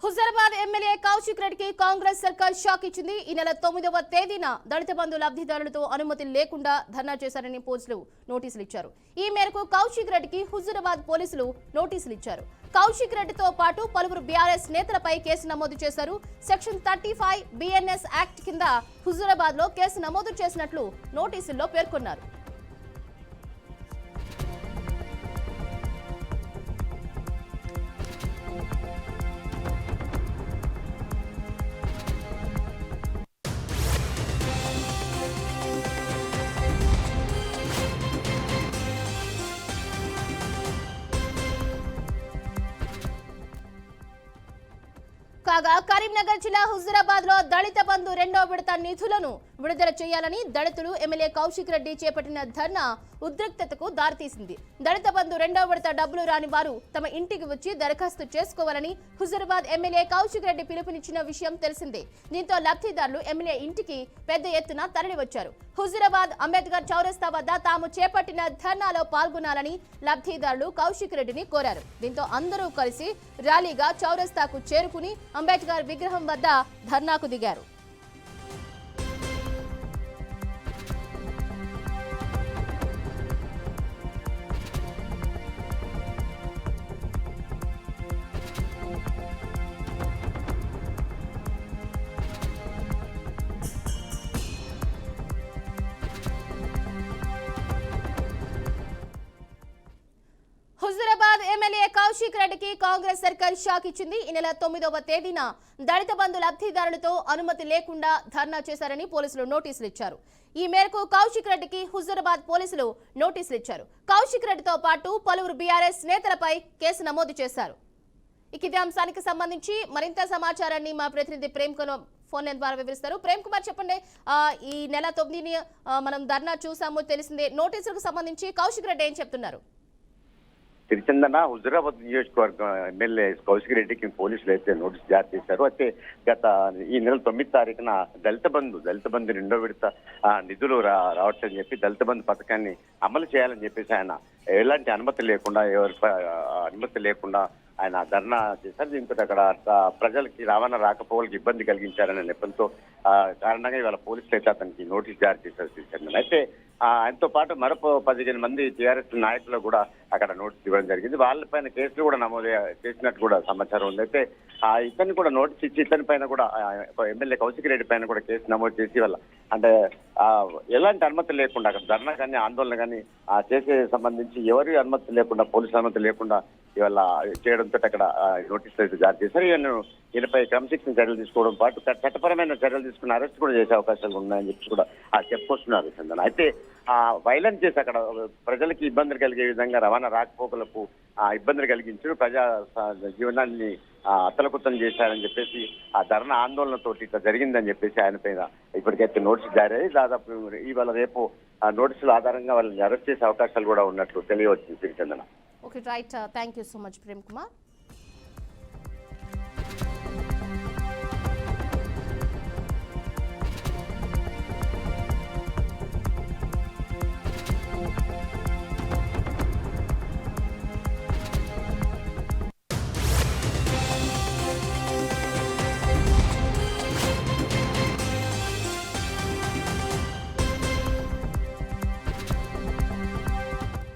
Huzurabad MLA Kaushik రెడ్డికి కాంగ్రెస్ సర్కార్ shock ఇచ్చింది. ఈ నెల 9వ తేదీన దళిత బంధు లబ్ధిదారులతో అనుమతి లేకుండా ధర్నా చేశారని పోలీసులు నోటీసులు ఇచ్చారు. ఈ మేరకు కౌశిక్ రెడ్డికి హుజరాబాద్ పోలీసులు నోటీసులు ఇచ్చారు. కౌశిక్ రెడ్డితో పాటు పలువురు బీఆర్ఎస్ నేతలపై కేసు నమోదు చేశారు. సెక్షన్ 35 BNS యాక్ట్ కింద హుజరాబాద్ లో కేసు నమోదు చేసినట్లు నోటీసుల్లో పేర్కొన్నారు. కాగా కరీంనగర్ జిల్లా హుజరాబాద్ లో దళిత బంధు రెండో విడత నిధులను విడుదల చేయాలని దళితులు ఎమ్మెల్యే కౌశిక్ రెడ్డి చేపట్టిన ధర్నా ఉద్రిక్తతకు దారితీసింది. దళిత బంధు రెండో విడత డబ్బులు రాని వారు తమ ఇంటికి వచ్చి దరఖాస్తు చేసుకోవాలని హుజరాబాద్ ఎమ్మెల్యే కౌశిక్ రెడ్డి పిలుపునిచ్చిన విషయం తెలిసిందే. దీంతో లబ్ధిదారులు ఎమ్మెల్యే ఇంటికి పెద్ద ఎత్తున తరలివచ్చారు. హుజరాబాద్ అంబేద్కర్ చౌరస్తా వద్ద తాము చేపట్టిన ధర్నాలో పాల్గొనాలని లబ్ధిదారులు కౌశిక్ రెడ్డిని కోరారు. దీంతో అందరూ కలిసి ర్యాలీగా చౌరస్తాకు చేరుకుని అంబేద్కర్ విగ్రహం వద్ద ధర్నాకు దిగారు. హుజరాబాద్ ఎమ్మెల్యే కౌశిక్ రెడ్డికి కాంగ్రెస్ సర్కార్ షాక్ ఇచ్చింది. ఈ నెల 9వ తేదీన దళిత బంధు లబ్ధిదారులతో అనుమతి లేకుండా ధర్నా చేశారని పోలీసులు నోటీసులు ఇచ్చారు. ఈ మేరకు కౌశిక్ రెడ్డికి హుజరాబాద్ పోలీసులు నోటీసులు ఇచ్చారు. కౌశిక్ రెడ్డితో పాటు పలువురు బీఆర్ఎస్ నేతలపై కేసు నమోదు చేశారు. ఇదే అంశానికి సంబంధించి మరింత సమాచారాన్ని మా ప్రతినిధి ప్రేమ్ కుమార్ ఫోన్ లైన్ ద్వారా వివరిస్తారు. ప్రేమ్ కుమార్ చెప్పండి, ఈ నెల 9ని మనం ధర్నా చూసాము తెలిసిందే. నోటీసులకు సంబంధించి కౌశిక్ రెడ్డి ఏం చెప్తున్నారు? తిరుచందన హుజరాబాద్ నియోజకవర్గం ఎమ్మెల్యే కౌశిక్ రెడ్డికి పోలీసులు అయితే నోటీసు జారీ చేశారు. అయితే గత ఈ నెల 9వ తారీఖున దళిత బంధు రెండో విడత నిధులు రావచ్చని చెప్పి దళిత బంధు పథకాన్ని అమలు చేయాలని చెప్పేసి ఆయన ఎలాంటి అనుమతి లేకుండా ఆయన ధర్నా చేశారు. దీంతో అక్కడ ప్రజలకి రవాణా రాకపోకలకు ఇబ్బంది కలిగించారనే నెపంతో కారణంగా ఇవాళ పోలీసులు అయితే అతనికి నోటీసు జారీ చేశారు. అయితే ఆయనతో పాటు మరో 15 మంది టీఆర్ఎస్ నాయకులు కూడా అక్కడ నోటీసు ఇవ్వడం జరిగింది. వాళ్ళపైన కేసులు కూడా నమోదు చేసినట్టు కూడా సమాచారం ఉంది. అయితే ఇతన్ని కూడా నోటీస్ ఇచ్చి ఇతని పైన కూడా ఎమ్మెల్యే కౌశిక్ రెడ్డి పైన కూడా కేసు నమోదు చేసి వాళ్ళ అంటే ఎలాంటి అనుమతి లేకుండా అక్కడ ధర్నా కానీ ఆందోళన కానీ చేసే సంబంధించి ఎవరి అనుమతి లేకుండా పోలీసు అనుమతి లేకుండా ఇవాళ చేయడంతో అక్కడ నోటీసులు అయితే జారీ చేశారు. ఈయనపై క్రమశిక్షణ చర్యలు తీసుకోవడం పాటు చట్టపరమైన చర్యలు తీసుకుని అరెస్ట్ కూడా చేసే అవకాశాలు ఉన్నాయని చెప్పి కూడా చెప్పుకొస్తున్నారు చందన. అయితే వైలెన్స్ చేసి అక్కడ ప్రజలకి ఇబ్బందులు కలిగే విధంగా రవాణా రాకపోకలకు ఇబ్బందులు కలిగించారు, ప్రజా జీవనాన్ని అతలకుతం చేశారని చెప్పేసి ఆ ధర్నా ఆందోళనతోటి ఇట్లా జరిగిందని చెప్పేసి ఆయన పైన ఇప్పటికైతే నోటీసు జారీ అయ్యి దాదాపు ఇవాళ రేపు నోటీసుల ఆధారంగా వాళ్ళని అరెస్ట్ చేసే అవకాశాలు కూడా ఉన్నట్లు తెలియవచ్చింది. Chandana. Okay, right. Thank you so much Prem Kumar.